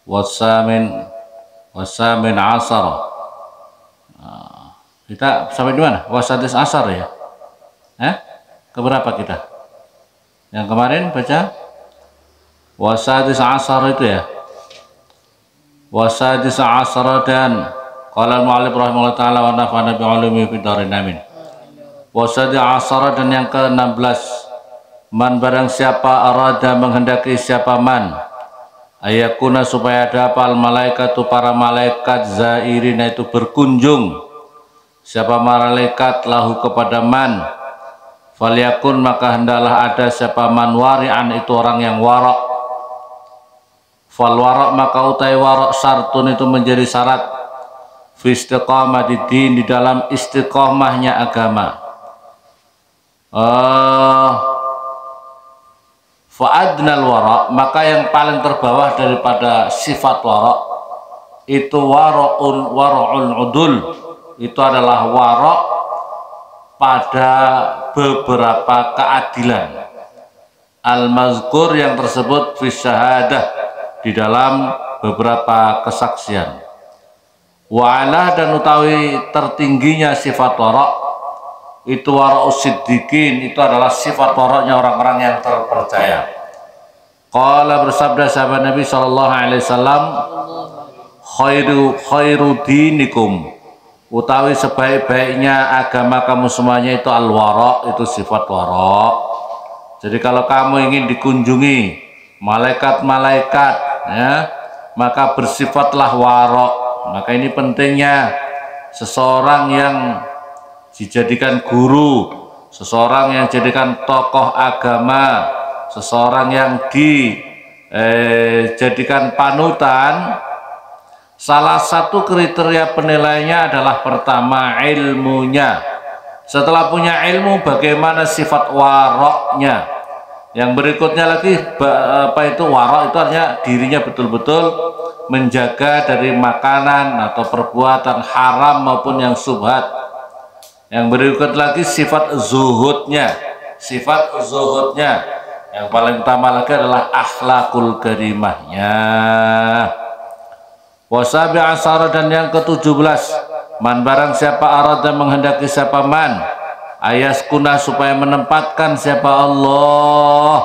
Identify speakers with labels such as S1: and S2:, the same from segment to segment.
S1: wasamin asar. Kita sampai di mana? Wasadis asar ya. Keberapa kita? Yang kemarin baca wasadis asar itu ya. Wasadis asar dan qala al-mu'allif rahimahullah ta'ala wa nafa'ana bi'ulumi fid dharain amin. Wasadis asar dan yang ke-16, man barang siapa arada menghendaki siapa man ayakuna supaya dapat malaikatu para malaikat zairina itu berkunjung siapa malaikat lahu kepada man falyakun maka hendaklah ada siapa man wari'an itu orang yang warak fal warak maka utai warak syartun itu menjadi syarat fi istiqamati din di dalam istiqamahnya agama. Fa'adnal wara maka yang paling terbawah daripada sifat wara itu wara'ul udul itu adalah wara pada beberapa keadilan al-mazkur yang tersebut fi syahadah di dalam beberapa kesaksian. Wa'ala dan utawi tertingginya sifat wara itu wara'us siddiqin itu adalah sifat waraknya orang-orang yang terpercaya. Qala bersabda sahabat Nabi sallallahu alaihi wasallam khairu dinikum utawi sebaik-baiknya agama kamu semuanya itu al-wara itu sifat wara. Jadi kalau kamu ingin dikunjungi malaikat-malaikat ya maka bersifatlah wara. Maka ini pentingnya seseorang yang dijadikan guru, seseorang yang dijadikan tokoh agama, seseorang yang dijadikan panutan, salah satu kriteria penilaiannya adalah pertama ilmunya. Setelah punya ilmu, bagaimana sifat waroknya. Yang berikutnya lagi apa itu warok itu artinya dirinya betul-betul menjaga dari makanan atau perbuatan haram maupun yang subhat. Yang berikut lagi sifat zuhudnya. Yang paling utama lagi adalah akhlakul karimahnya. Wasabi asara dan yang ke-17, man barang siapa arada menghendaki siapa man ayaskuna supaya menempatkan siapa Allah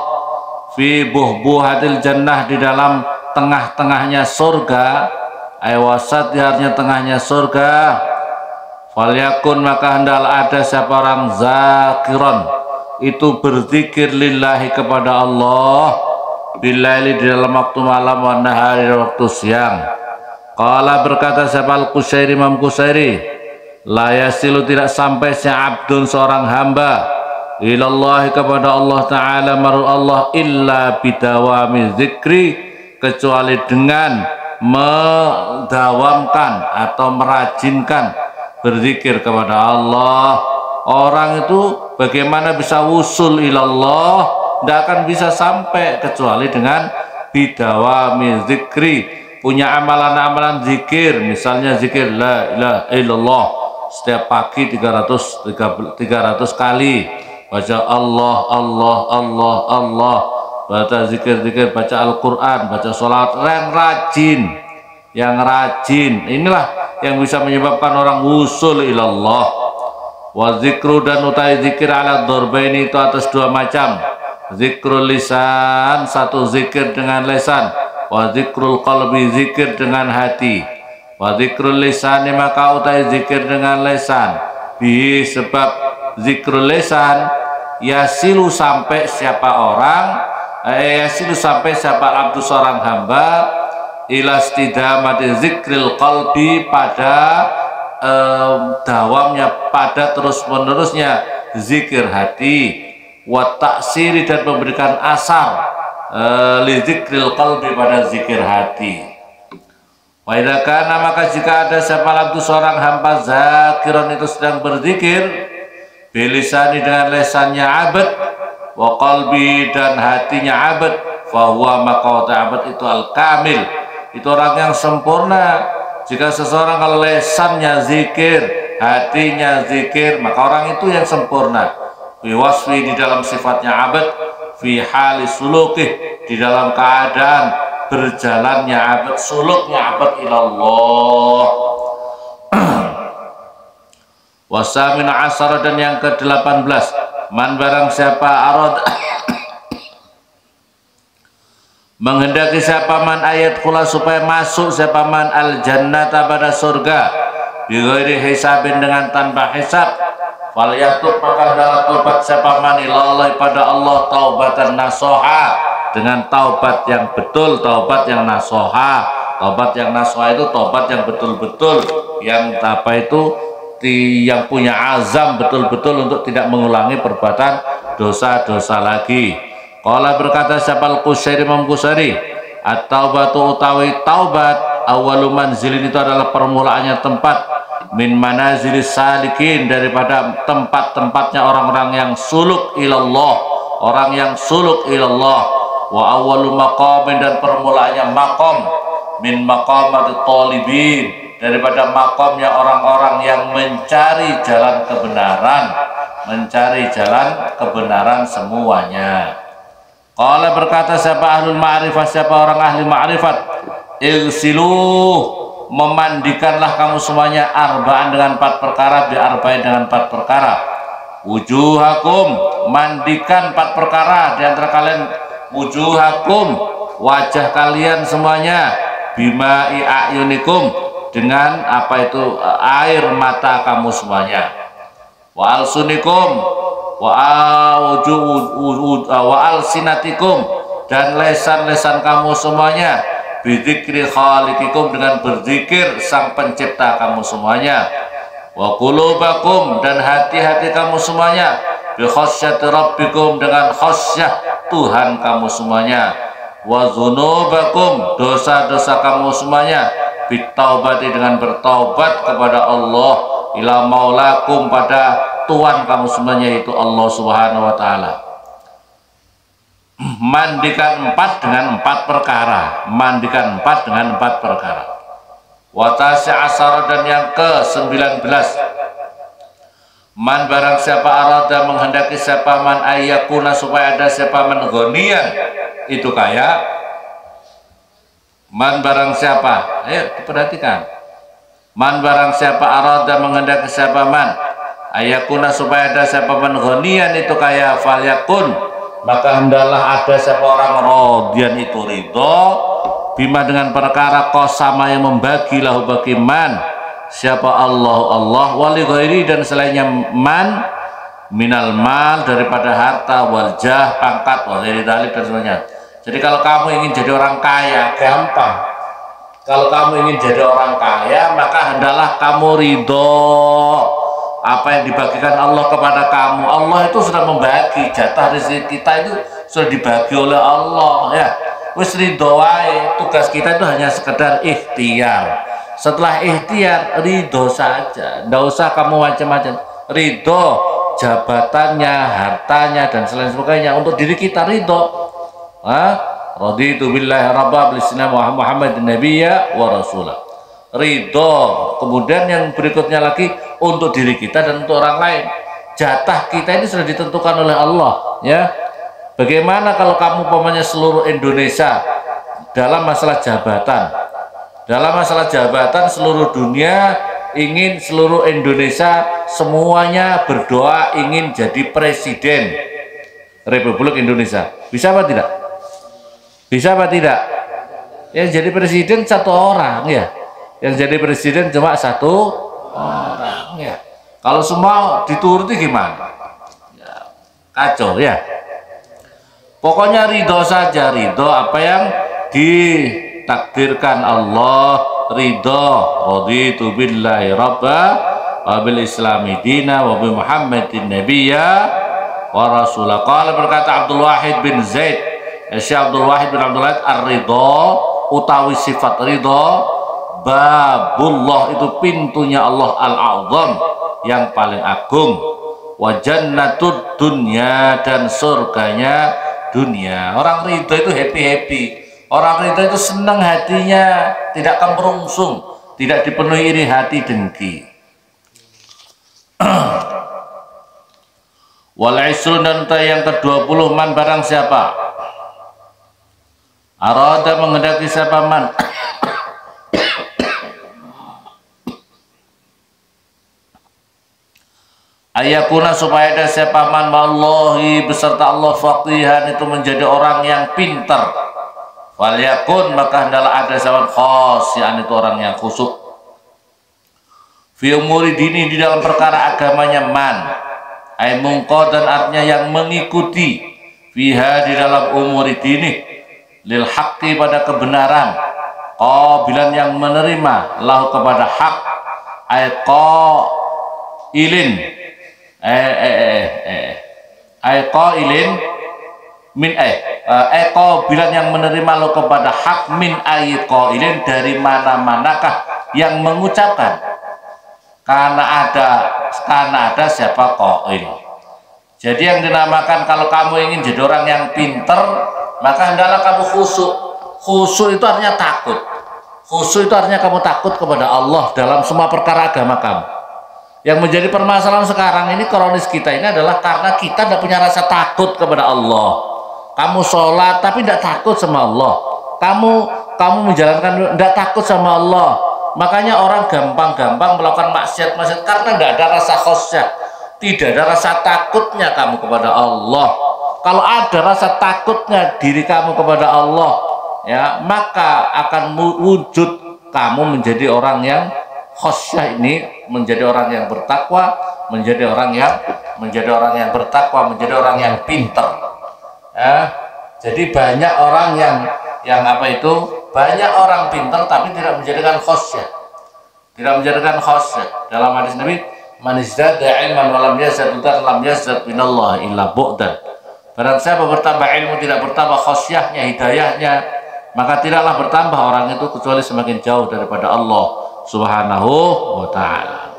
S1: fi buhbuhatil jannah di dalam tengah-tengahnya surga aywasat diarnya tengahnya surga falyakun maka hendaklah ada siapa orang zakiron itu berzikir lillahi kepada Allah billaili di dalam waktu malam wa nahari waktu siang. Qala berkata siapa al-Qusairi Imam Qusairi la yasilu tidak sampai si abdun seorang hamba ilallahi kepada Allah Ta'ala maru Allah illa bidawami zikri kecuali dengan mendawamkan atau merajinkan berzikir kepada Allah. Orang itu bagaimana bisa wusul ilallah tidak akan bisa sampai kecuali dengan bidawami zikri, punya amalan-amalan zikir, misalnya zikir la ilaha illallah setiap pagi 300 kali, baca Allah Allah Allah Allah, baca zikir-zikir, baca Al-Quran, baca sholat, yang rajin inilah yang bisa menyebabkan orang wusul ilallah. Wa zikru dan utai zikir ala dorbaini itu atas dua macam. Zikrul lisan satu zikir dengan lisan, wa zikrul qalbi zikir dengan hati. Wa zikrul lisan maka utai zikir dengan lisan bi sebab zikrul lisan yasilu sampai siapa orang yasilu sampai siapa abdu seorang hamba ilastidamati zikril qalbi pada dawamnya pada terus menerusnya zikir hati wa taksiri dan memberikan asar li zikril qalbi pada zikir hati. Wa idza kana maka jika ada siapa abdu seorang hamba zakiran itu sedang berzikir bilisani dengan lesannya abad wa qalbi dan hatinya abad fa huwa maka abad itu al kamil itu orang yang sempurna. Jika seseorang kalau lesannya zikir, hatinya zikir, maka orang itu yang sempurna. Fi wasfi di dalam sifatnya abad, fi hali sulukih di dalam keadaan berjalannya abad, suluknya abad ilallah. Wasamin asar, dan yang ke-18, man barang siapa arad menghendaki siapa man ayat kula supaya masuk siapa man al jannata pada surga bighairi hisabin dengan tanpa hisab, falyatub maka adalah taubat siapa man ilallah pada Allah taubatan nasuha, dengan taubat yang betul, taubat yang nasuha. Taubat yang nasuha itu taubat yang betul-betul, yang apa itu, yang punya azam betul-betul untuk tidak mengulangi perbuatan dosa-dosa lagi. Qala berkata siapa Al-Qusairi, Imam Qusairi, at-taubatu utawi taubat awwalu manzilin itu adalah permulaannya tempat min manazilis salikin, daripada tempat-tempatnya orang-orang yang suluk ilallah, orang yang suluk ilallah. Wa awwalu maqamin, dan permulaannya maqam min maqamatit talibin, daripada makomnya orang-orang yang mencari jalan kebenaran, mencari jalan kebenaran semuanya. Qala berkata siapa ahlul ma'rifah, siapa orang ahli ma'rifat, igsilu memandikanlah kamu semuanya arba'an dengan 4 perkara, bi arba'in dengan 4 perkara, wujuhakum mandikan 4 perkara di antara kalian, wujuhakum wajah kalian semuanya, bima'i a'yunikum dengan apa itu air mata kamu semuanya, wa alsunikum wa alsinatikum dan lesan-lesan kamu semuanya, bidzikri khaliqikum dengan berzikir sang pencipta kamu semuanya, wa qulubakum dan hati-hati kamu semuanya, bi khasyati rabbikum dengan khasyah Tuhan kamu semuanya, wa dzunubakum dosa-dosa kamu semuanya, bitaubati dengan bertaubat kepada Allah, ila maulakum pada Tuhan kamu semuanya, yaitu Allah Subhanahu wa taala. Mandikan 4 dengan 4 perkara, mandikan 4 dengan 4 perkara. Wa tas'asar, dan yang ke-19, man barang siapa arada menghendaki siapa man ayyakuna supaya ada siapa man ghaniyan itu kaya. Man barang siapa, ayo diperhatikan, man barang siapa arada menghendaki siapa man ayakuna supaya ada siapa man ghaniyan itu kaya, falyakun maka hendaklah ada siapa orang radian itu ridho, bima dengan perkara qasama yang membagi lahu bagi man siapa Allah wali ghairi dan selainnya man minal mal daripada harta, wal jah pangkat, wal ghairi dzalik dan semuanya. Jadi kalau kamu ingin jadi orang kaya gampang, kalau kamu ingin jadi orang kaya maka hendaklah kamu ridho apa yang dibagikan Allah kepada kamu. Allah itu sudah membagi jatah rezeki kita, itu sudah dibagi oleh Allah ya. Wis ridho wae, tugas kita itu hanya sekedar ikhtiar. Setelah ikhtiar ridho saja, ndak usah kamu macam-macam. Ridho jabatannya, hartanya dan selain sebagainya, untuk diri kita ridho. Raditu billahi rabba bil islam wa muhammadin nabiyya wa rasulah. Ridho. Kemudian yang berikutnya lagi untuk diri kita dan untuk orang lain. Jatah kita ini sudah ditentukan oleh Allah ya. Bagaimana kalau kamu umpamanya seluruh Indonesia dalam masalah jabatan, dalam masalah jabatan seluruh dunia ingin seluruh Indonesia semuanya berdoa ingin jadi presiden Republik Indonesia, bisa apa tidak? Bisa apa tidak? Yang jadi presiden satu orang ya, yang jadi presiden cuma satu orang ya. Kalau semua dituruti gimana? Ya, kacau ya. Pokoknya ridho saja, ridho apa yang ditakdirkan Allah, ridho. Raditu billahi rabba wa bil islami dina wa bi muhammadin nabiyya wa rasulah. Qala berkata Abdul Wahid bin Zaid, Syekh Abdul Wahid bin Abdul Wahid, ar-ridho utawi sifat ridho, babullah itu pintunya Allah al-azam yang paling agung, wa jannatud dunya dan surganya dunia. Orang ridho itu happy-happy, orang ridho itu senang hatinya, tidak kemerungsung, tidak dipenuhi iri hati dengki. Wal isrun dan yang ke-20, man barang siapa Arada menghendaki siapa man ayakuna supaya ada siapa man wallahi beserta Allah faqihan itu menjadi orang yang pintar, falyakun maka hendaklah ada siapa khasyian itu orang yang khusyuk fi umuri dini di dalam perkara agamanya man ay mungqadan artinya yang mengikuti fiha di dalam umuri dini lil haqqi pada kebenaran qabilan yang menerima lahu kepada hak ay qailin qailin min qabilan yang menerima lahu kepada hak min qailin dari mana-manakah yang mengucapkan karena ada siapa qail. Jadi yang dinamakan kalau kamu ingin jadi orang yang pinter maka hendaklah kamu khusyuk. Khusyuk itu artinya takut. Khusyuk itu artinya kamu takut kepada Allah dalam semua perkara agama kamu. Yang menjadi permasalahan sekarang ini kronis kita ini adalah karena kita tidak punya rasa takut kepada Allah. Kamu sholat tapi tidak takut sama Allah. Kamu menjalankan tidak takut sama Allah. Makanya orang gampang-gampang melakukan maksiat-maksiat karena tidak ada rasa khasyah, tidak ada rasa takutnya kamu kepada Allah. Kalau ada rasa takutnya diri kamu kepada Allah, ya maka akan wujud kamu menjadi orang yang khasyah ini, menjadi orang yang bertakwa, menjadi orang yang bertakwa, menjadi orang yang pintar. Ya, jadi banyak orang yang apa itu? Banyak orang pintar tapi tidak menjadikan khasyah. Tidak menjadikan khasyah. Dalam hadis Nabi, man izdada ilman wa lam yazad hudan lam yazad minallah illa bu'dan. Barang siapa bertambah ilmu tidak bertambah khasyahnya, hidayahnya, maka tidaklah bertambah orang itu kecuali semakin jauh daripada Allah Subhanahu wa taala.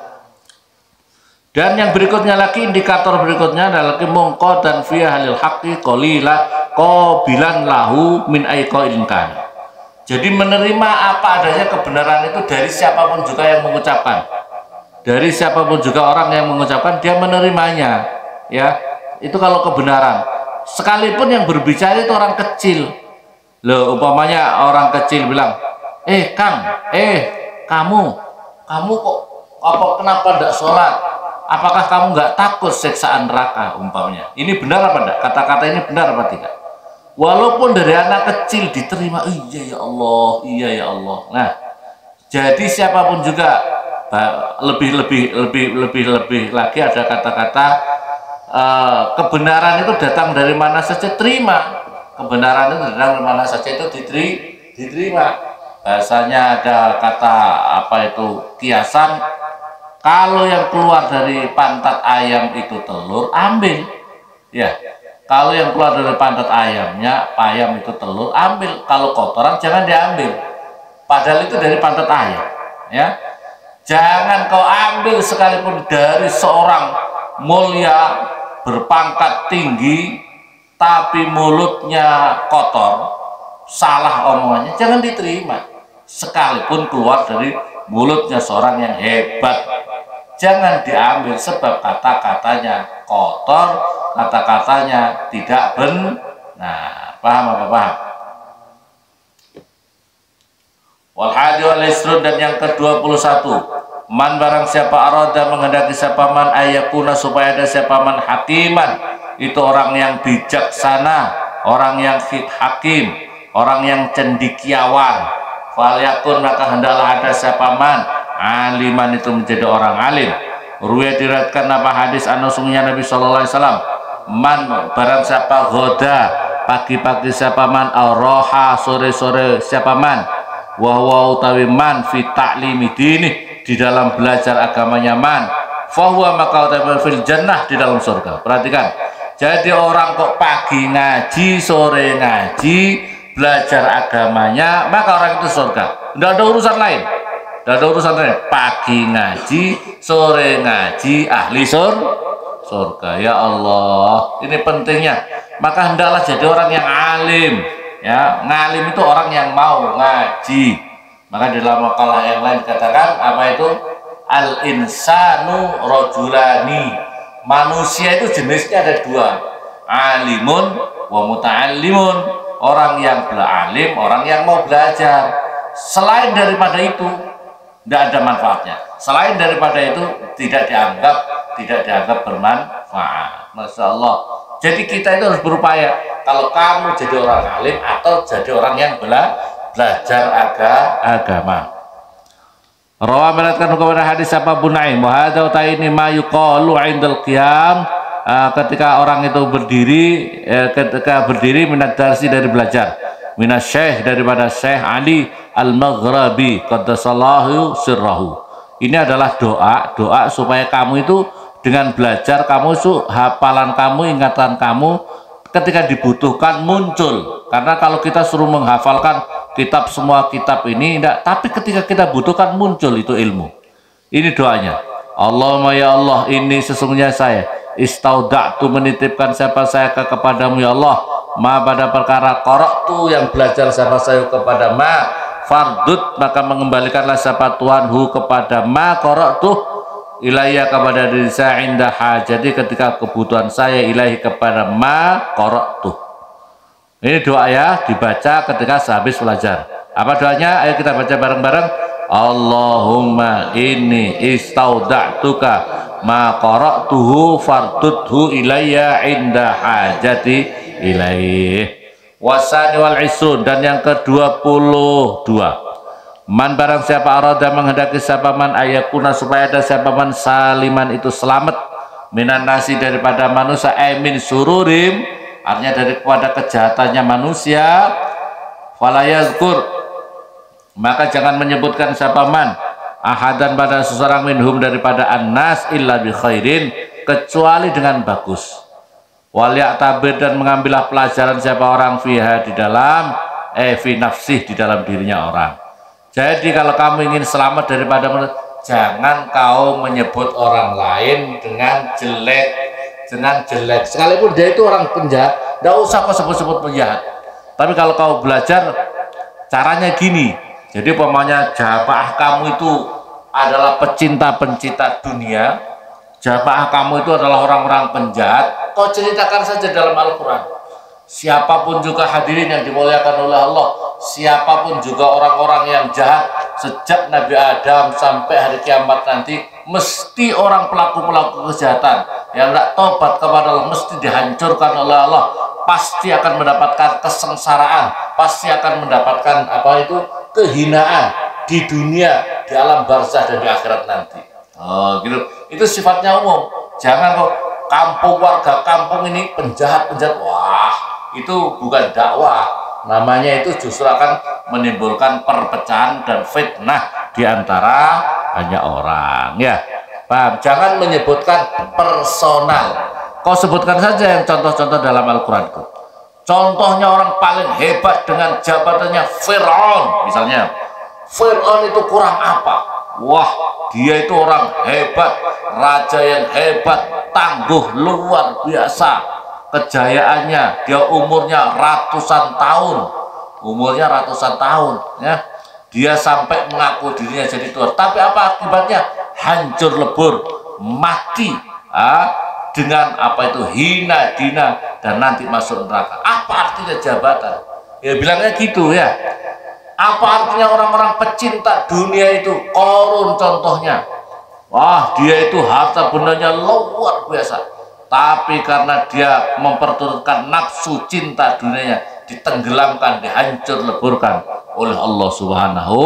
S1: Dan yang berikutnya lagi, indikator berikutnya adalah mungqad dan fi halil haqqi qalila qabilan lahu min aiqailin kan. Jadi menerima apa adanya kebenaran itu dari siapapun juga yang mengucapkan. Dari siapapun juga orang yang mengucapkan dia menerimanya. Ya, itu kalau kebenaran. Sekalipun yang berbicara itu orang kecil. Loh, umpamanya orang kecil bilang, Kang, kamu kok kenapa tidak sholat? Apakah kamu nggak takut siksaan neraka umpamanya? Ini benar apa enggak? Kata-kata ini benar apa tidak? Walaupun dari anak kecil diterima, iya ya Allah, iya ya Allah. Nah, jadi siapapun juga lebih lagi ada kata-kata kebenaran itu datang dari mana saja terima. Kebenaran itu datang dari mana saja itu diterima. Bahasanya ada kata apa itu kiasan. Kalau yang keluar dari pantat ayam itu telur, ambil. Ya. Kalau yang keluar dari pantat ayamnya, ayam itu telur, ambil. Kalau kotoran jangan diambil. Padahal itu dari pantat ayam, ya. Jangan kau ambil sekalipun dari seorang mulia berpangkat tinggi, tapi mulutnya kotor, salah omongannya, jangan diterima. Sekalipun keluar dari mulutnya seorang yang hebat, jangan diambil sebab kata-katanya kotor, kata-katanya tidak benar. Nah, paham apa paham? Wal hadi wal isrun, dan yang ke-21, man barang siapa arada menghendaki siapa man ayakuna supaya ada siapa man hakiman, itu orang yang bijaksana, orang yang hakim, orang yang cendekiawan. Falyakun maka hendaklah ada siapa man aliman, itu menjadi orang alim. Ruwayat diriwayatkan apa hadis sungguhnya Nabi sallallahu alaihi wasallam, man barang siapa goda pagi-pagi siapa man, roha sore-sore siapa man, wa utawi man fi ta'limi dini, di dalam belajar agamanya man, fahuwa maka utawi fil jannah, di dalam surga. Perhatikan, jadi orang kok pagi ngaji, sore ngaji, belajar agamanya, maka orang itu surga. Tidak ada urusan lain. Tidak ada urusan lain. Pagi ngaji, sore ngaji, ahli surga. Ya Allah, ini pentingnya. Maka hendaklah jadi orang yang alim. Ya, ngalim itu orang yang mau ngaji. Maka dalam makalah yang lain dikatakan apa itu? Al insanu rajulani. Manusia itu jenisnya ada dua, alimun wa muta'allimun. orang yang beralim, orang yang mau belajar. Selain daripada itu tidak ada manfaatnya. Selain daripada itu tidak dianggap bermanfaat. Masya Allah. Jadi kita itu harus berupaya. Kalau kamu jadi orang alim atau jadi orang yang belajar agama. Rawa meriwayatkan kepada hadis apa Bunaim, wa hadza ini ma yuqalu 'indal qiyam, ketika orang itu berdiri minat darsi dari belajar, minas syekh daripada Syekh Ali Al-Maghrabi qaddasallahu sirrahu. Ini adalah doa supaya kamu itu dengan belajar kamu hafalan kamu, ingatan kamu ketika dibutuhkan muncul. Karena kalau kita suruh menghafalkan semua kitab ini enggak, tapi ketika kita butuhkan muncul itu ilmu. Ini doanya. Allahumma ya Allah, ini sesungguhnya saya istauda'tu menitipkan siapa saya kepadamu ya Allah, ma pada perkara qara'tu yang belajar siapa saya kepada ma fardut, maka mengembalikanlah siapa Tuhanhu kepada ma qara'tu ilayya kepada diri saya indah hajati ketika kebutuhan saya ilahi kepada ma qara'tu. Ini doa ya, dibaca ketika sehabis belajar. Apa doanya? Ayo kita baca bareng-bareng. Allahumma inni istauda'tuka ma qara'tuhu farduthu ilayya inda hajati ilaih. Wasani wal isrun, dan yang ke-22. Man barang siapa arada menghendaki siapa man ayakuna supaya ada siapa man saliman itu selamat minan nasi daripada manusia, min sururim, artinya daripada kejahatannya manusia, fala yazkur, maka jangan menyebutkan siapa man ahadan pada seseorang minhum daripada annas illa bi khairin, kecuali dengan bagus. Wal ya'tabir, dan mengambillah pelajaran siapa orang fiha di dalam fi nafsih, di dalam dirinya orang. Jadi kalau kamu ingin selamat daripada jangan kau menyebut orang lain dengan jelek, sekalipun dia itu orang penjahat, tidak usah kau sebut-sebut penjahat. Tapi kalau kau belajar caranya gini, jadi umpamanya jamaah kamu itu adalah pecinta dunia, jamaah kamu itu adalah orang-orang penjahat, kau ceritakan saja dalam Al-Quran. Siapapun juga hadirin yang dimuliakan oleh Allah, siapapun juga orang-orang yang jahat sejak Nabi Adam sampai hari kiamat nanti, mesti orang pelaku-pelaku kejahatan yang tidak tobat kepada Allah mesti dihancurkan oleh Allah, pasti akan mendapatkan kesengsaraan, pasti akan mendapatkan kehinaan di dunia, di alam barzah dan di akhirat nanti. Oh gitu, itu sifatnya umum. Jangan kok warga kampung ini penjahat, wah itu bukan dakwah, namanya itu justru akan menimbulkan perpecahan dan fitnah di antara banyak orang, ya paham? Jangan menyebutkan personal, kau sebutkan saja yang contoh-contoh dalam Al-Quran itu. Contohnya orang paling hebat dengan jabatannya Fir'aun misalnya. Fir'aun itu kurang apa? Wah, dia itu orang hebat, raja yang hebat, tangguh, luar biasa kejayaannya. Dia umurnya ratusan tahun, ya. Dia sampai mengaku dirinya jadi Tuhan, tapi apa akibatnya? Hancur lebur, mati dengan hina dina, dan nanti masuk neraka. Apa artinya jabatan? Ya bilangnya gitu ya. Apa artinya orang-orang pecinta dunia itu? Korun contohnya. Wah, dia itu harta bendanya luar biasa, tapi karena dia memperturutkan nafsu cinta dunianya, ditenggelamkan, dihancur leburkan oleh Allah Subhanahu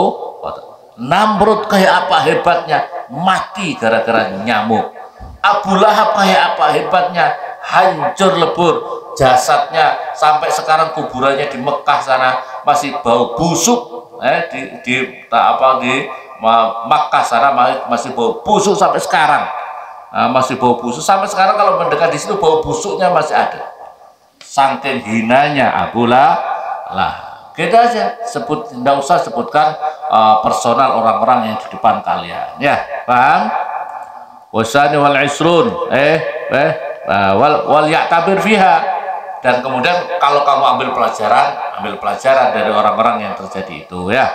S1: wa ta'ala. Namrud kayak apa hebatnya? Mati gara-gara nyamuk. Abu Lahab kayak apa hebatnya? Hancur lebur jasadnya, sampai sekarang kuburannya di Mekah sana masih bau busuk. Di Makkah sana masih bau busuk sampai sekarang. Masih bau busuk sampai sekarang, kalau mendekat di situ bau busuknya masih ada. Saking hinanya Abu Lahab. Gitu aja, tidak usah sebutkan personal orang-orang yang di depan kalian, ya paham? Wasani wal isrun wal ya'tabir fiha, dan kemudian kalau kamu ambil pelajaran dari orang-orang yang terjadi itu, ya.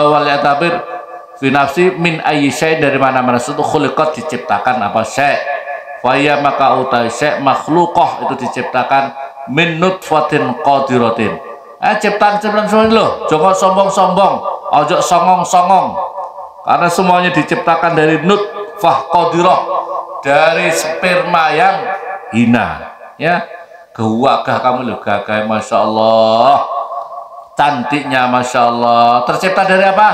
S1: Wal ya'tabir fi nafsi min ayyi syai', dari mana-mana suatu khuliqat diciptakan apa syai', faya maka utai syai' makhluqah itu diciptakan min nutfatin qadiratin. Ciptaan-ciptaan semua lho, jangan sombong-sombong, ojo songong-songong. Karena semuanya diciptakan dari nutfah qadirah, dari sperma yang hina. Ya, gagah kamu lho, gagah, masya Allah, cantiknya, masya Allah. Tercipta dari apa?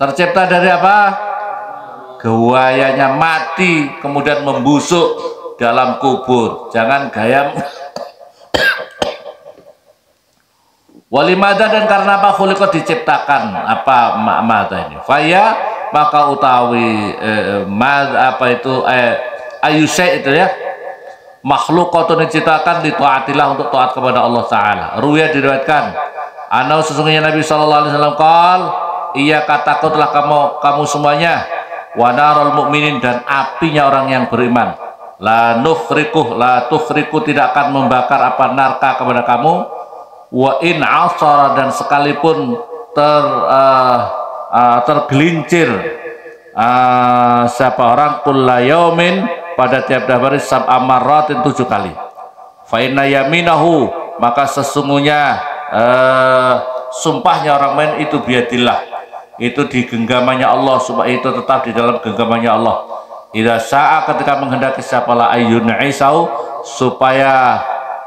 S1: Tercipta dari apa? Gawayanya mati, kemudian membusuk dalam kubur. Jangan gaya. Walimada, dan karena apa khuliqat diciptakan apa mata ini? Faya, maka utawi apa itu ayusai itu ya, makhlukatun diciptakan di taatillah, untuk taat kepada Allah Ta'ala. Ruya diriwayatkan anau sesungguhnya Nabi SAW qol, iya takutlah kamu semuanya, wa narul mu'minin, dan apinya orang yang beriman, la tukhriku tidak akan membakar apa narka kepada kamu, wa in asara, dan sekalipun tergelincir siapa orang kulla yaumin, pada tiap-tiap hari sab'a marratin 7 kali. Fa inna yaminahu, maka sesungguhnya sumpahnya orang lain itu biadillah, itu di genggamannya Allah, supaya itu tetap di dalam genggamannya Allah. Idza sa'a, ketika menghendaki siapa la ayyun isau, supaya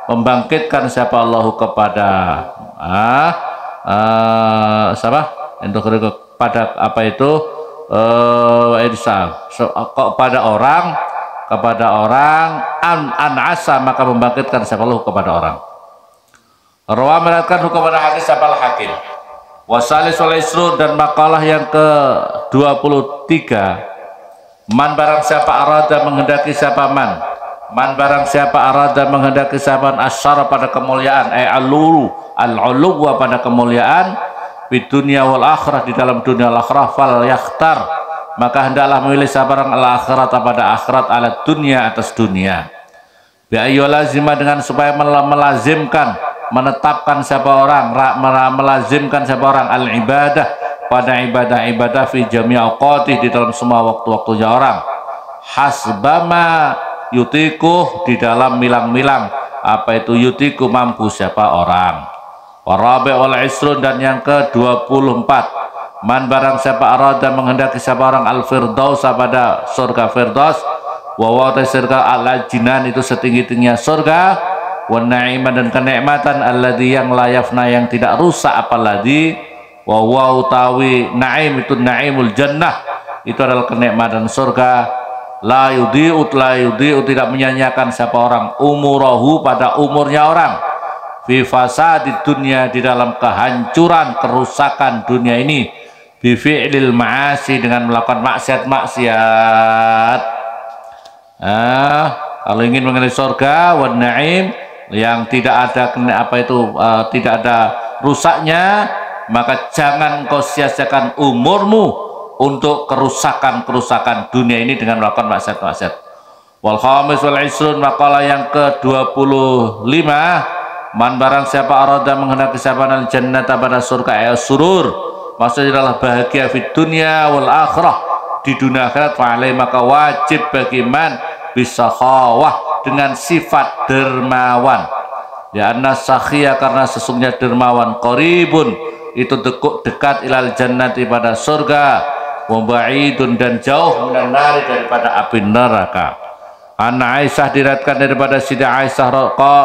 S1: membangkitkan siapa Allahu kepada siapa untuk kepada apa itu kepada orang an'asa, maka membangkitkan siapa Allah kepada orang. Rawa meriwayatkan kepada hadis siapa al-Hakim. Wasalis wal isrun, dan makalah yang ke-23, man barang siapa arada menghendaki siapa man barang siapa arada menghendaki siapa asyara pada kemuliaan, al-uluwa pada kemuliaan, di dunia wal akhirah, di dalam dunia wal akhirah, fal yakhtar, maka hendaklah memilih siapa orang al-akhirat pada akhirat, ala dunia atas dunia. Bi ayyulazima, dengan supaya melazimkan, menetapkan siapa orang, melazimkan siapa orang al-ibadah, pada ibadah fi jami' awqatih, di dalam semua waktu-waktunya orang, hasbama yutiku, di dalam milang-milang apa itu yutiku, mampu siapa orang. Warabi wal isrun, dan yang ke-24, man barang siapa arada menghendaki siapa orang al-firdaus, pada surga firdaus, wa wa surga al-jinan, itu setinggi-tingginya surga, wa na'iman, dan kenikmatan, alladzi yang la yafna, yang tidak rusak, apalagi wa wa utawi na'im, itu na'imul jannah, itu adalah kenikmatan surga. La yudhi'u tidak menyanyiakan siapa orang umurahu, pada umurnya orang, fi fasadid dunya, di dalam kehancuran kerusakan dunia ini, bi fi'lil ma'asi, dengan melakukan maksiat. Kalau ingin mengenai surga wan na'im yang tidak ada tidak ada rusaknya, maka jangan kau sia-siakan umurmu untuk kerusakan dunia ini dengan melakukan maksiat. Wal khamis wal isrun, makalah yang ke-25, man barang siapa arada menghendaki siapa al jannata, pada surga, surur, maksudnya adalah bahagia fid dunya wal akhirah, di dunia akhirat, fa'alai, maka wajib bagi man bisa khawah, dengan sifat dermawan. Ya anna sakhiyah, karena sesungguhnya dermawan, qaribun, itu dekat ilal jannati, pada surga, waba'idun, dan jauh menari daripada api neraka. Anna Aisyah, diriwayatkan daripada Siti Aisyah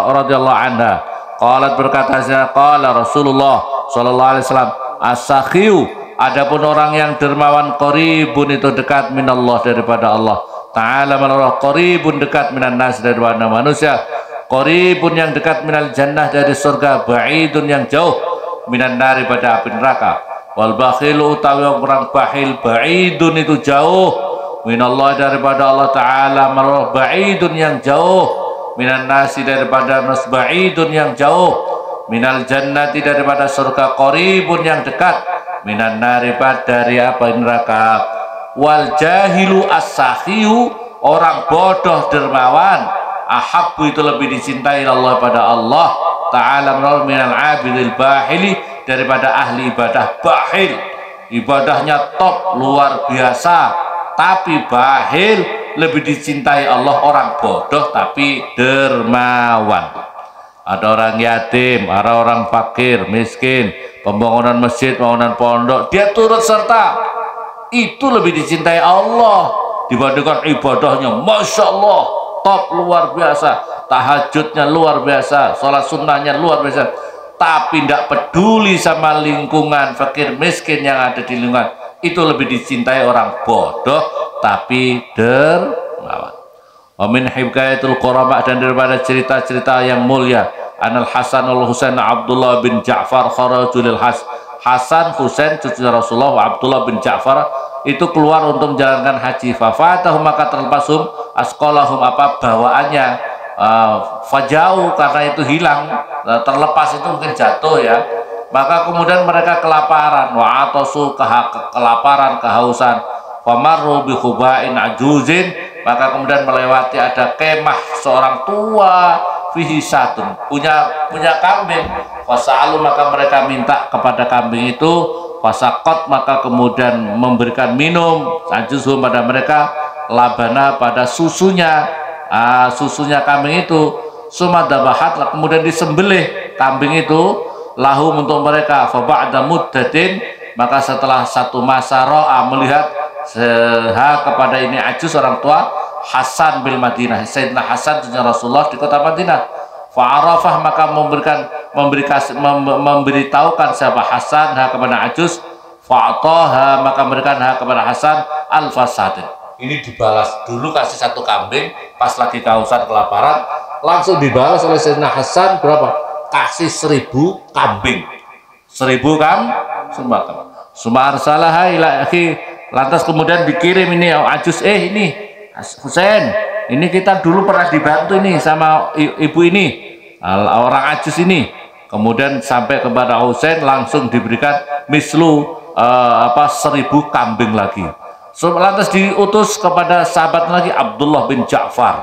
S1: radhiyallahu anha, qalat, berkata, qala Rasulullah sallallahu alaihi wasallam, as-sakhiyu, adapun orang yang dermawan, qaribun, itu dekat minallah, daripada Allah Ta'ala, menolak qaribun, dekat minan nas, daripada manusia, qaribun, yang dekat minal jannah, dari surga, ba'idun, yang jauh minan nari, pada api neraka. Wal bakhilu, utawi orang bakhil, ba'idun, itu jauh minallah, daripada Allah Ta'ala, malah ba'idun, yang jauh minan nasi, daripada nas, ba'idun, yang jauh minal jannati, daripada surga, qaribun, yang dekat minan nari, dari apa, neraka. Wal jahilu as-sakhiyu, orang bodoh dermawan, ahabbu, itu lebih dicintai Allah pada Allah Ta'ala, minal abidil bahili, daripada ahli ibadah bahil, ibadahnya top luar biasa, tapi bahil, lebih dicintai Allah orang bodoh tapi dermawan. Ada orang yatim, ada orang fakir, miskin, pembangunan masjid, pembangunan pondok, dia turut serta, itu lebih dicintai Allah dibandingkan ibadahnya. Masya Allah, top, luar biasa, tahajudnya luar biasa, sholat sunnahnya luar biasa, tapi tidak peduli sama lingkungan fakir miskin yang ada di lingkungan. Itu lebih dicintai orang bodoh tapi dermawan. Wa min hikayatul qurama, dan daripada cerita-cerita yang mulia, Anal Hasan al Husain Abdullah bin Ja'far kharajul Hasan Husain cucu Rasulullah Abdullah bin Ja'far itu keluar untuk menjalankan haji. Fafatahum, maka terlepasum asqalahum, apa bawaannya, fajau, karena itu hilang, terlepas itu mungkin jatuh ya. Maka kemudian mereka kelaparan, wa atasu, kelaparan, kehausan. Famarru bi khubain ajuzin, maka kemudian melewati ada kemah seorang tua, fihi satun, punya kambing. Fasa'alu, maka mereka minta kepada kambing itu, fasaqat, maka kemudian memberikan minum, ajuzhum, pada mereka, labana, pada susunya, susunya kambing itu. Sumadabahat, kemudian disembelih kambing itu, lahum, untuk mereka. Fa ba'da muddatin, maka setelah satu masa, ro'a, melihat kepada ini ajuz, orang tua, Hasan bil Madinah, Sayyidina Hasan punya Rasulullah di kota Madinah. Fa'arafah, maka memberitahukan siapa Hasan kepada ajuz. Fa'ataha, maka memberikan kepada Hasan al-fasatin. Ini dibalas dulu, kasih satu kambing, pas lagi kehausan, kelaparan, langsung dibalas oleh Sayyidina Hasan berapa? Kasih 1000 kambing, 1000 kambing. Sumar salah ila akhi, lantas kemudian dikirim ini ajuz, ini Husain, ini kita dulu pernah dibantu ini sama ibu ini, orang ajuz ini. Kemudian sampai kepada Husain langsung diberikan mislu 1000 kambing lagi. Lantas diutus kepada sahabat lagi, Abdullah bin Ja'far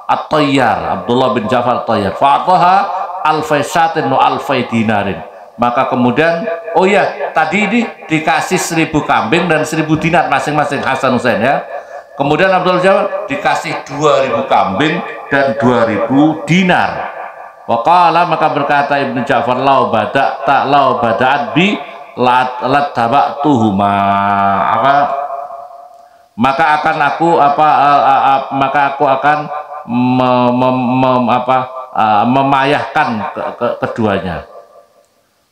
S1: At-Tayyar, Abdullah bin Ja'far At-Tayyar. Fa'ataha alfai satin wa alfai dinarin. Maka kemudian, oh ya, tadi ini dikasih 1000 kambing dan 1000 dinar masing-masing Hasan Husain ya. Kemudian Abdul Jawab dikasih 2000 kambing dan 2000 dinar. Waqala, maka berkata Ibnu Ja'far, lau bada'at bi lat taba'tuhuma, maka akan aku akan memayahkan keduanya.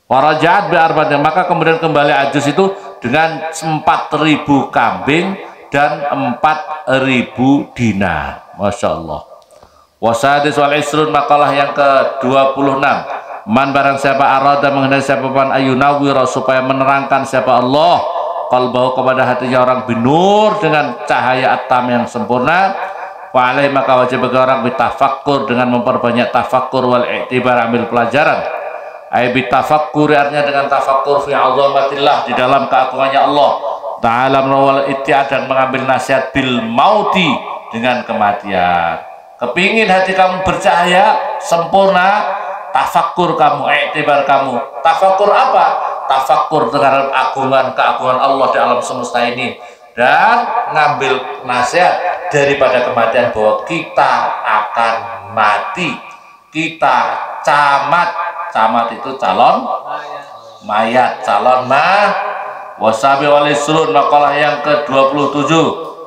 S1: Waraja'at bi arba'atin, maka kemudian kembali ajuz itu dengan 4000 kambing dan 4000 dinar. Masya Allah. Wasadis wal isrun, makalah yang ke-26, man barang siapa arada, mengenai siapa man ayunawwira, supaya menerangkan siapa Allah qalbahu, kepada hatinya orang, binur, dengan cahaya atam yang sempurna, fa'alai, maka wajib bagi orang bitafakkur, dengan memperbanyak tafakkur, wal i'tibar, ambil pelajaran. Ay bitafakkur, artinya dengan tafakkur fi azamatillah, di dalam keagungannya Allah Ta'ala, wal itti'ad, dan mengambil nasihat bil mauti, dengan kematian. Kepingin hati kamu bercahaya sempurna, tafakkur kamu, i'tibar kamu. Tafakkur apa? Tafakkur terhadap keagungan Allah di alam semesta ini, dan ngambil nasihat daripada kematian, bahwa kita akan mati, kita camat itu calon mayat, calon wasabi walisrun, makalah yang ke-27,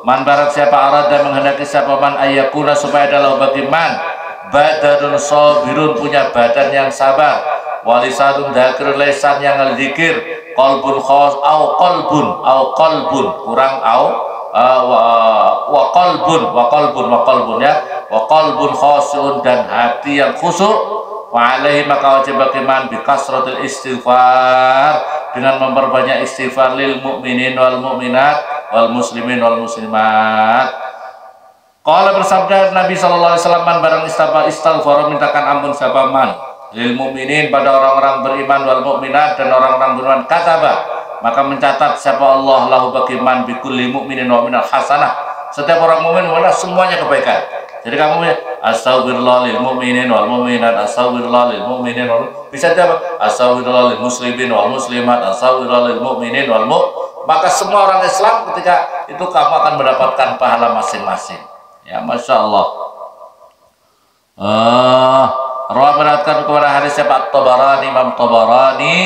S1: man barang siapa arada, menghendaki siapa man ayyakuna, supaya adalah bagi man badanun sabirun, punya badan yang sabar, walisanun dzakir, lisan yang zikir, qalbun khos au qalbun kurang wa qalbun ya, wa qalbun khosun, dan hati yang khusyuk. Wa alaihi, maka wajib bagi man bi kasratil istighfar, dengan memperbanyak istighfar, lil mu'minin wal mu'minat wal muslimin wal muslimat. Qala, bersabda Nabi sallallahu alaihi wasallam, man barang istighfar, mintakan ampun siapa man, lil mu'minin, pada orang-orang beriman, wal mu'minat, dan orang-orang beriman, kataba, maka mencatat siapa Allah lahu bagi man bi kulli mu'minin wa mu'minat hasanah, setiap orang mukmin semuanya kebaikan. Jadi kamu astagfirullah lil mu'minin wal mu'minat, astagfirullah lil mu'minin wal, bisa jawab astagfirullah lil muslimin wal muslimat, astagfirullah lil mu'minin wal maka semua orang Islam ketika itu kamu akan mendapatkan pahala masing-masing. Ya, Masya Allah. Rawi meriwayatkan kepada hadis siapa? At-Tabarani, Imam Tabarani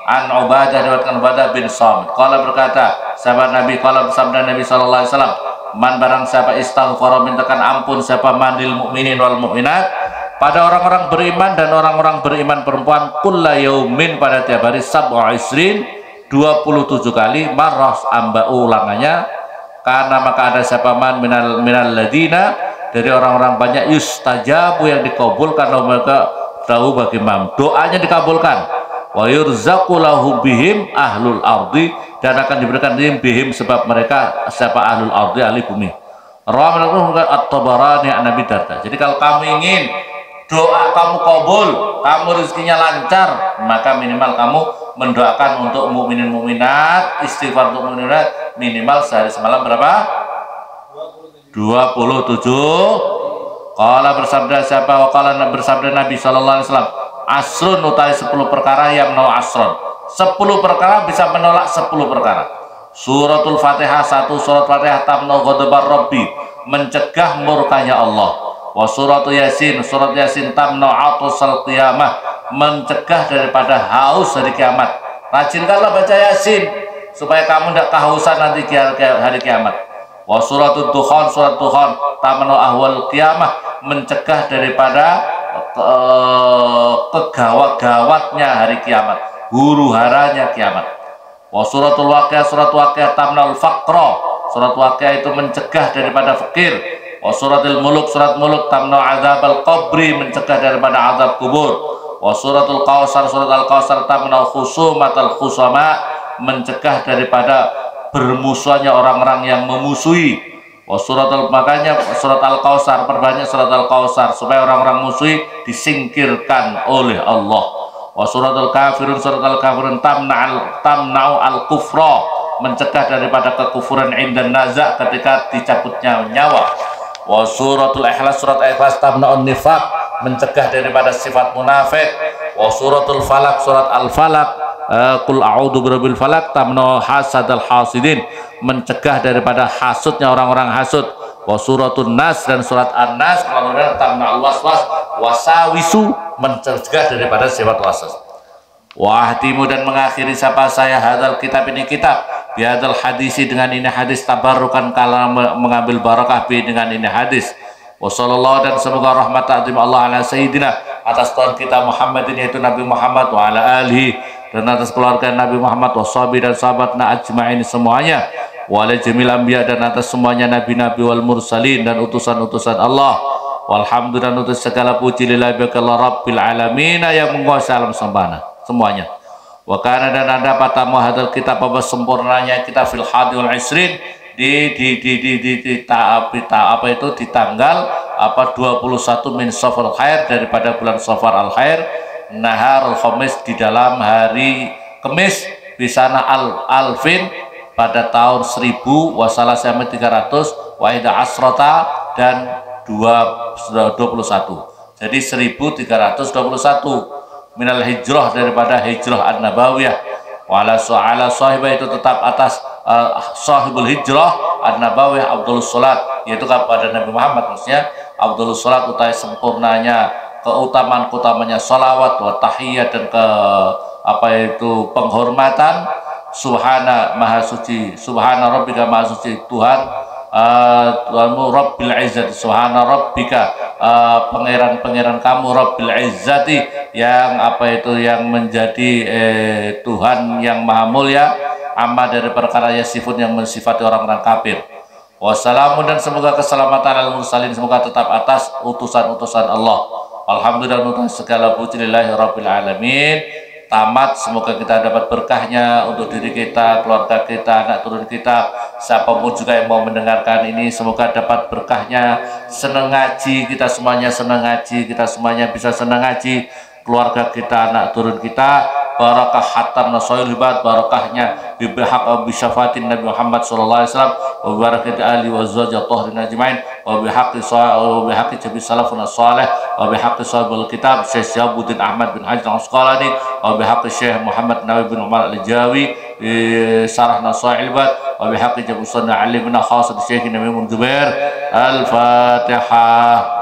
S1: an Ubadah, diriwayatkan Ubadah bin Samit. Qala berkata, sahabat Nabi, qala bersabda Nabi sallallahu alaihi wasallam, man barang siapa istaghfara mintakan ampun siapa manil mukminin wal mukminat pada orang-orang beriman dan orang-orang beriman perempuan kulla yaumin pada tiap hari sab'a isrin 27 kali marras amba ulangannya karena maka ada siapa man minal ladina dari orang-orang banyak yustajabu yang dikabulkan oleh mereka tahu bagi mam doanya dikabulkan wa yurzaqu lahu bihim ahlul ardi dan akan diberikan bihim sebab mereka siapa ahlul ardi ahli bumi. Rawi At-Tabarani an Nabi Darda. Jadi kalau kamu ingin doa kamu kabul, kamu rezekinya lancar, maka minimal kamu mendoakan untuk mukminin mukminat, istighfar untuk mukminat minimal sehari semalam berapa? 27. Qala bersabda siapa? Wa qala bersabda Nabi sallallahu alaihi wasallam, asrun utai 10 perkara yang menolak asrun. 10 perkara bisa menolak 10 perkara. Suratul Fatihah 1, surat Fatihah tamnu ghadabar rabbi, mencegah murkanya Allah. Wa suratul Yasin, surat Yasin tamnu atusal qiyamah, mencegah daripada haus hari kiamat. Rajinkanlah baca Yasin supaya kamu tidak kehausan nanti hari kiamat. Wa suratul Dukhan, surat Dukhan tamnu ahwal qiyamah, mencegah daripada kegawat-gawatnya hari kiamat, huru-haranya kiamat. Wa suratul Waqiah, surat Waqiah tamnal faqra, surat Waqiah itu mencegah daripada fakir. Wa suratul Muluk, surat Muluk tamnal azabal qabri, mencegah daripada azab kubur. Wa suratul Kausar, surat Al-Kausar tamnal khusumatal khusama, mencegah daripada bermusuhannya orang-orang yang memusuhi. Makanya surat Al-Kausar, perbanyak surat Al-Kausar supaya orang-orang musuhi disingkirkan oleh Allah. Wa suratul Kafirun, surat Al-Kafirun tamna'u al-kufra, mencegah daripada kekufuran indan naza ketika dicabutnya nyawa. Wa suratul Ikhlas, surat Ikhlas tamna'un nifaq, mencegah daripada sifat munafik. Wa suratul Falak, surat Al-Falak Qul a'udzu birabbil falaq tamnu hasadal hasidin, mencegah daripada hasudnya orang-orang hasud. Wa suratul Nas dan surat An-Nas tamna'ul waswas wasawisu, mencegah daripada sifat waswas. Wa ahtimu dan mengakhiri siapa saya hadal kitab ini kitab bihadal hadisi dengan ini hadis tabarrukan kala mengambil barakah bi dengan ini hadis. Wa sallallahu dan semoga rahmat ta'zim Allah ala sayyidina atas Tuhan kita Muhammad ini yaitu Nabi Muhammad wa ala alihi dan atas keluarga Nabi Muhammad washabi dan sahabatnya ajma'in semuanya wa ala jamil anbiya dan atas semuanya nabi-nabi wal mursalin dan utusan-utusan Allah. Walhamdulillah, utus segala puji lillahi rabbil alamin yang menguasai alam semesta semuanya. Wa kana dan ada patamu hadal kitab apa sempurnanya kita fil hadi wal isrin di tanggal 21 min Safar al-Khair daripada bulan Safar al-Khair nahar al-khamis di dalam hari Kamis bisana al-alfin pada tahun 1000 wasala sampai 300 wa ida asrota dan 21 jadi 1321 minal hijrah daripada hijrah an-nabawiyah wala su'ala sahibah itu tetap atas sahibul hijrah an-nabawiyah Abdul Salat, yaitu kepada Nabi Muhammad, maksudnya Abdul Salat utai sempurnanya keutamaan-utamanya salawat wa tahiyat dan penghormatan. Subhana maha suci, subhana rabbika maha suci Tuhan Tuhanmu Rabbil Izzati, subhana rabbika pangeran kamu Rabbil Izzati yang yang menjadi Tuhan yang maha mulia amma dari perkara yasifun yang mensifati orang-orang kafir. Wassalamu dan semoga keselamatan al mursalin semoga tetap atas utusan-utusan Allah. Alhamdulillah segala puji lillahi rabbil alamin. Tamat, semoga kita dapat berkahnya untuk diri kita, keluarga kita, anak turun kita, siapapun juga yang mau mendengarkan ini semoga dapat berkahnya. Senang ngaji, kita semuanya senang ngaji, kita semuanya bisa senang ngaji, keluarga kita, anak turun kita, barakah hatam nasoil hibat, barakahnya bibahak bisyafatin Nabi Muhammad sallallahu alaihi wasallam wa barakati ali wa zawja tahrin ajmain wa bihaqqi jabi salafun salih wa bihaqqi sahibul kitab Syekh Syahabuddin Ahmad bin Hajar al-Asqalani wa bihaqqi Syekh Muhammad Nawawi bin Umar al-Jawi Sarah Nasail Bad wa bihaqqi Jabusana Ali bin Khasad Syekh Nabi Munzubair. Al-Fatihah.